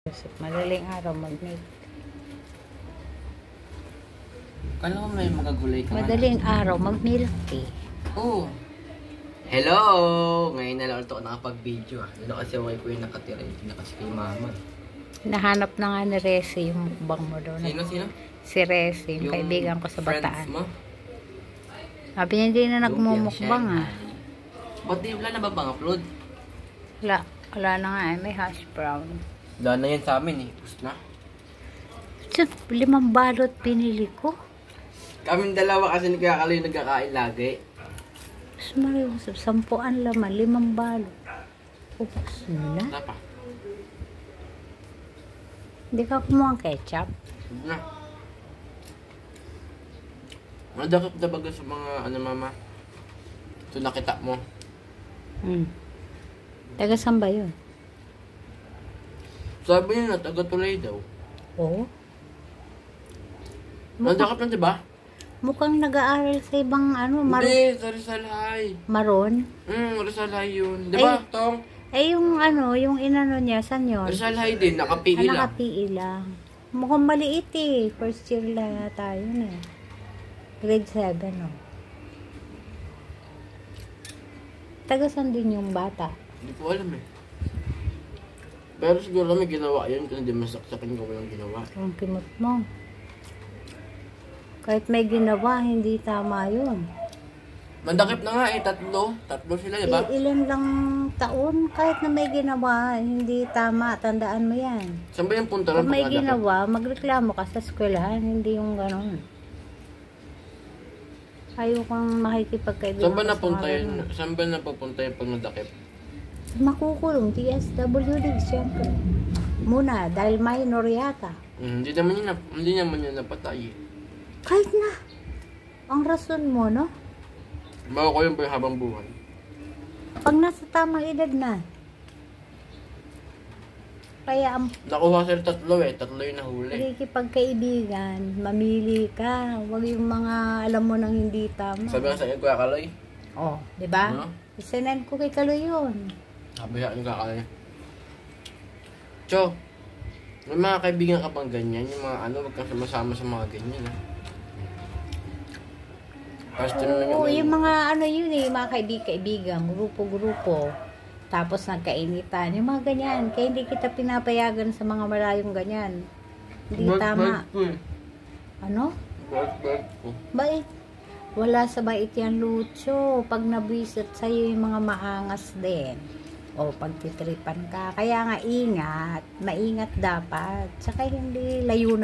Madaling araw mag-milk. Kala mo may magagulay ka. Madaling araw mag-milk eh. Oh. Hello! Ngayon na lang ulit ako nakapag-video ah. Hindi na kasi ako ko yung nakatira. Hindi na kasi kay mama. Nahanap na nga ni Resi yung mukbang mo doon. Sino? Si Resi, yung kaibigan ko sa Bataan. Mo? Sabi niya hindi na nagmumukbang ah. Ba't di wala na ba bang upload? Wala na nga eh. May hash brown. Wala na yan sa amin eh. Pus na. 5 balot pinili ko. Kaming dalawa kasi nagkakalo yung nagkakain lagi. Mas mariusap, 10 laman, 5 balot. Ubus na. Wala pa. Hindi ka kumuha ng ketchup? Huwag na. Madakip na baga sa mga ano mama? Ito nakita mo. Taga saan ba yun? Sabi niya na taga-Tulay daw. Oo. Nadakip na diba? Mukhang nag-aaral sa ibang ano, Hindi, sa Rizal High. Maron? Rizal High yun. Diba, Tong? Yung ano, yung inano niya, saan yun? Rizal High din, naka-PE lang. Naka-PE lang. Mukhang maliit eh. First year lang tayo na eh. Grade 7 oh. Taga saan din yung bata? Hindi ko alam eh. Pero siguro may ginawa yun kung hindi masaksakin ko walang ginawa. Ang kimot mo. Kahit may ginawa, hindi tama yun. Mandakip na nga eh, tatlo sila, diba? Ilan lang taon, kahit na may ginawa, hindi tama. Tandaan mo yan. Saan ba yung punta ng Kung may pagkadakip? ginawa, magreklamo ka sa eskwelahan, hindi yung gano'n. Ayaw kang makikipagkaibigan. Saan ba napunta yun? Saan ba napupunta yung pag nadakip? Makukulong, DSWD, siyempre. Muna, dahil minor yata. Hindi naman yun napatay. Kahit na. Ang rason mo, no? Bago ko yun pa yung habang buhay. Pag nasa tamang edad na. Kaya ang Nakuha sila tatlo yung nahuli. pakikipagkaibigan, mamili ka. Huwag yung mga alam mo nang hindi tama. Sabi nga sa inyo, Kuya Kaloy. Oh, di ba? Ano? Isinend ko kay Kaloy yun. Sabi nga yung Kaloy. Cho, may mga kaibigan ka bang ganyan? Yung mga ano, wag kang sumasama sa mga ganyan ha? Oo, yung mga ano yun eh, mga kaibigan, grupo-grupo. Tapos nagkainitan, yung mga ganyan. Kaya hindi kita pinapayagan sa mga malayong ganyan. Hindi tama. Ano? Bait ko. Bait. Wala sa bait yan, Lucho. Pag nabwisit sa'yo yung mga maangas din. O pagtitripan ka. Kaya nga ingat. Maingat dapat. Tsaka hindi layo na.